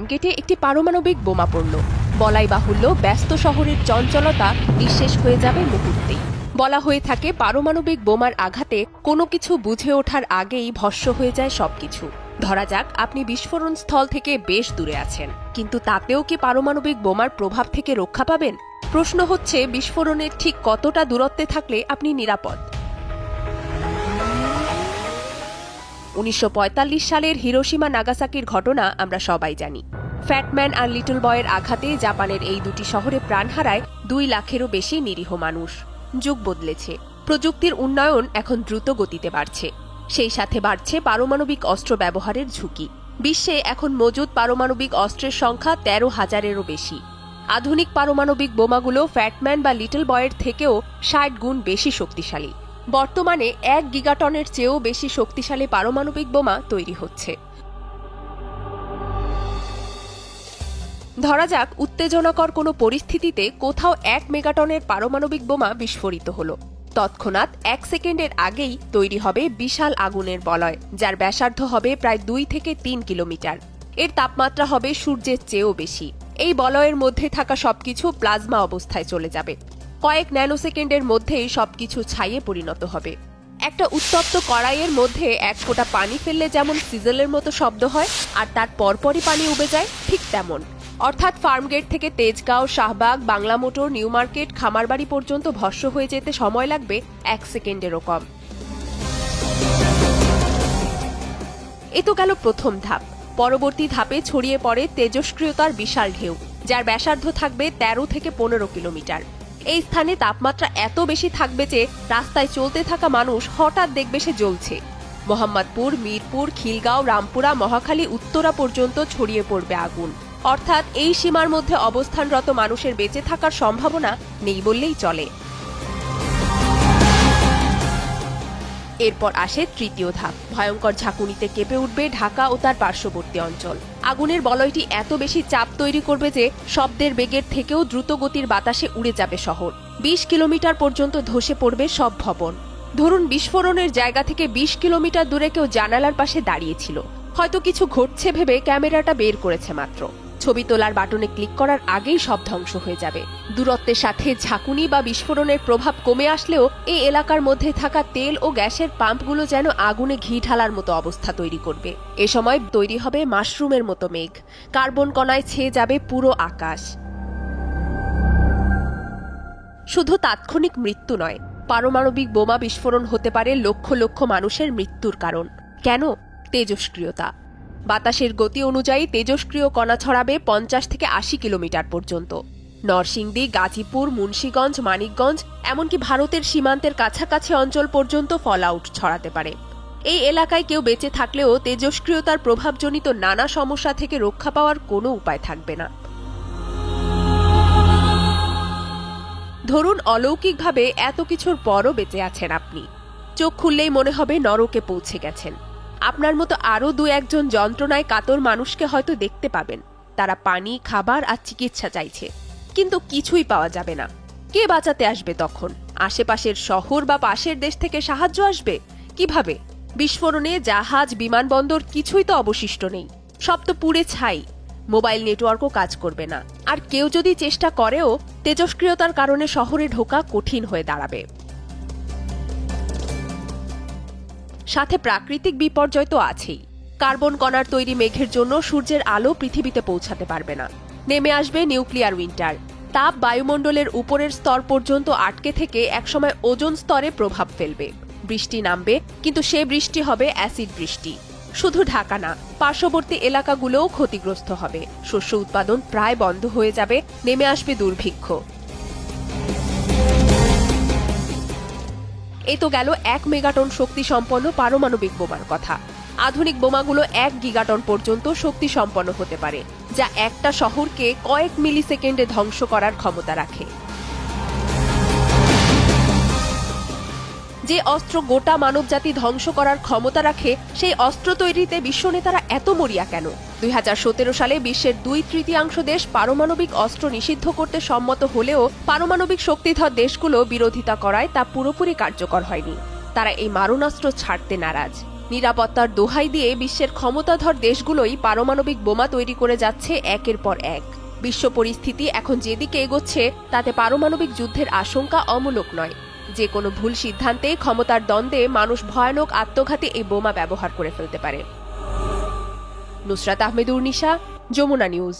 ফার্মগেটে একটি পারমাণবিক বোমা পড়ল। বলাই বাহুল্য ব্যস্ত শহরের চঞ্চলতা নিঃশেষ হয়ে যাবে মুহূর্তেই। বলা হয়ে থাকে পারমাণবিক বোমার আঘাতে কোনো কিছু বুঝে ওঠার আগেই ভস্ম হয়ে যায় সবকিছু। ধরা যাক আপনি বিস্ফোরণ স্থল থেকে বেশ দূরে আছেন, কিন্তু তাতেও কি পারমাণবিক বোমার প্রভাব থেকে রক্ষা পাবেন? প্রশ্ন হচ্ছে, বিস্ফোরণের ঠিক কতটা দূরত্বে থাকলে আপনি নিরাপদ? 1945 সালের হিরোশিমা নাগাসাকির ঘটনা আমরা সবাই জানি। ফ্যাটম্যান আর লিটল বয়ের আঘাতে জাপানের এই দুটি শহরে প্রাণ হারায় 2 লাখেরও বেশি নিরীহ মানুষ। যুগ বদলেছে, প্রযুক্তির উন্নয়ন এখন দ্রুত গতিতে বাড়ছে। সেই সাথে বাড়ছে পারমাণবিক অস্ত্র ব্যবহারের ঝুঁকি। বিশ্বে এখন মজুদ পারমাণবিক অস্ত্রের সংখ্যা 13,000-এরও বেশি। আধুনিক পারমাণবিক বোমাগুলো ফ্যাটম্যান বা লিটল বয়ের থেকেও 60 গুণ বেশি শক্তিশালী। বর্তমানে 1 গিগাটনের চেয়েও বেশি শক্তিশালী পারমাণবিক বোমা তৈরি হচ্ছে। ধরা যাক উত্তেজনাকর কোনো পরিস্থিতিতে কোথাও 1 মেগাটনের পারমাণবিক বোমা বিস্ফোরিত হলো। তৎক্ষণাৎ 1 সেকেন্ডের আগেই তৈরি হবে বিশাল আগুনের বলয়, যার ব্যাসার্ধ হবে প্রায় 2 থেকে 3 কিলোমিটার। এর তাপমাত্রা হবে সূর্যের চেয়েও বেশি। এই বলয়ের মধ্যে থাকা সবকিছু প্লাজমা অবস্থায় চলে যাবে। কয়েক ন্যানোসেকেন্ডের মধ্যেই সবকিছু ছাইয়ে পরিণত হবে। একটা উত্তপ্ত কড়াইয়ের মধ্যে 1 ফোঁটা পানি ফেললে যেমন সিজলের মতো শব্দ হয় আর তার পরপরই পানি উবে যায়, ঠিক তেমন। অর্থাৎ ফার্মগেট থেকে তেজগাঁও, শাহবাগ, বাংলা মোটর, নিউ মার্কেট, খামারবাড়ি পর্যন্ত ভস্ম হয়ে যেতে সময় লাগবে 1 সেকেন্ডেরও কম। এ তো গেল প্রথম ধাপ। পরবর্তী ধাপে ছড়িয়ে পড়ে তেজস্ক্রিয়তার বিশাল ঢেউ, যার ব্যাসার্ধ থাকবে 13 থেকে 15 কিলোমিটার। এই স্থানে তাপমাত্রা এত বেশি থাকবে যে রাস্তায় চলতে থাকা মানুষ হঠাৎ দেখবে সে জ্বলছে। মোহাম্মদপুর, মিরপুর, খিলগাঁও, রামপুরা, মহাখালী, উত্তরা পর্যন্ত ছড়িয়ে পড়বে আগুন। অর্থাৎ এই সীমার মধ্যে অবস্থানরত মানুষের বেঁচে থাকার সম্ভাবনা নেই বললেই চলে। এরপর আসে তৃতীয় ধাপ। ভয়ঙ্কর ঝাঁকুনিতে কেঁপে উঠবে ঢাকা ও তার পার্শ্ববর্তী অঞ্চল। আগুনের বলয়টি এত বেশি চাপ তৈরি করবে যে শব্দের বেগের থেকেও দ্রুত গতির বাতাসে উড়ে যাবে শহর। 20 কিলোমিটার পর্যন্ত ধসে পড়বে সব ভবন। ধরুন বিস্ফোরণের জায়গা থেকে 20 কিলোমিটার দূরে কেউ জানালার পাশে দাঁড়িয়েছিল, হয়তো কিছু ঘটছে ভেবে ক্যামেরাটা বের করেছে মাত্র। ছবি তোলার বাটনে ক্লিক করার আগেই সব ধ্বংস হয়ে যাবে। দূরত্বের সাথে ঝাঁকুনি বা বিস্ফোরণের প্রভাব কমে আসলেও এই এলাকার মধ্যে থাকা তেল ও গ্যাসের পাম্পগুলো যেন আগুনে ঘি ঢালার মতো অবস্থা তৈরি করবে। এ সময় তৈরি হবে মাশরুমের মতো মেঘ। কার্বন কণায় ছেয়ে যাবে পুরো আকাশ। শুধু তাৎক্ষণিক মৃত্যু নয়, পারমাণবিক বোমা বিস্ফোরণ হতে পারে লক্ষ লক্ষ মানুষের মৃত্যুর কারণ। কেন? তেজস্ক্রিয়তা। বাতাসের গতি অনুযায়ী তেজস্ক্রিয় কণা ছড়াবে 50 থেকে 80 কিলোমিটার পর্যন্ত। নরসিংদী, গাজীপুর, মুন্সিগঞ্জ, মানিকগঞ্জ, এমনকি ভারতের সীমান্তের কাছাকাছি অঞ্চল পর্যন্ত ফলআউট ছড়াতে পারে। এই এলাকায় কেউ বেঁচে থাকলেও তেজস্ক্রিয়তার প্রভাবজনিত নানা সমস্যা থেকে রক্ষা পাওয়ার কোনো উপায় থাকবে না। ধরুন অলৌকিকভাবে এত কিছুর পরও বেঁচে আছেন আপনি। চোখ খুললেই মনে হবে নরকে পৌঁছে গেছেন। আপনার মতো আরও 2-1 জন যন্ত্রণায় কাতর মানুষকে হয়তো দেখতে পাবেন। তারা পানি, খাবার আর চিকিৎসা চাইছে, কিন্তু কিছুই পাওয়া যাবে না। কে বাঁচাতে আসবে তখন? আশেপাশের শহর বা পাশের দেশ থেকে সাহায্য আসবে কিভাবে? বিস্ফোরণে জাহাজ, বিমানবন্দর কিছুই তো অবশিষ্ট নেই, সব তো পুড়ে ছাই। মোবাইল নেটওয়ার্কও কাজ করবে না। আর কেউ যদি চেষ্টা করেও, তেজস্ক্রিয়তার কারণে শহরে ঢোকা কঠিন হয়ে দাঁড়াবে। সাথে প্রাকৃতিক বিপর্যয় তো আছেই। কার্বন কণার তৈরি মেঘের জন্য সূর্যের আলো পৃথিবীতে পৌঁছাতে পারবে না। নেমে আসবে নিউক্লিয়ার উইন্টার। তাপ বায়ুমণ্ডলের উপরের স্তর পর্যন্ত আটকে থেকে একসময় ওজোন স্তরে প্রভাব ফেলবে। বৃষ্টি নামবে, কিন্তু সে বৃষ্টি হবে অ্যাসিড বৃষ্টি। শুধু ঢাকা না, পার্শ্ববর্তী এলাকাগুলোও ক্ষতিগ্রস্ত হবে। শস্য উৎপাদন প্রায় বন্ধ হয়ে যাবে। নেমে আসবে দুর্ভিক্ষ। এ তো গেল 1 মেগাটন শক্তি সম্পন্ন পারমাণবিক বোমার কথা। আধুনিক বোমাগুলো 1 গিগাটন পর্যন্ত শক্তি সম্পন্ন হতে পারে, যা একটা শহরকে কয়েক মিলি সেকেন্ডে ধ্বংস করার ক্ষমতা রাখে। যে অস্ত্র গোটা মানবজাতি ধ্বংস করার ক্ষমতা রাখে, সেই অস্ত্র তৈরিতে বিশ্ব নেতারা এত মরিয়া কেন? 2017 সালে বিশ্বের 2/3 দেশ পারমাণবিক অস্ত্র নিষিদ্ধ করতে সম্মত হলেও পারমাণবিক শক্তিধর দেশগুলো বিরোধিতা করায় তা পুরোপুরি কার্যকর হয়নি। তারা এই মারণাস্ত্র ছাড়তে নারাজ। নিরাপত্তার দোহাই দিয়ে বিশ্বের ক্ষমতাধর দেশগুলোই পারমাণবিক বোমা তৈরি করে যাচ্ছে একের পর এক। বিশ্ব পরিস্থিতি এখন যেদিকে এগোচ্ছে তাতে পারমাণবিক যুদ্ধের আশঙ্কা অমূলক নয়। যে কোনো ভুল সিদ্ধান্তে ক্ষমতার দ্বন্দ্বে মানুষ ভয়ানক আত্মঘাতী এই বোমা ব্যবহার করে ফেলতে পারে। নুসরাত আহমেদ উর্নিশা, যমুনা নিউজ।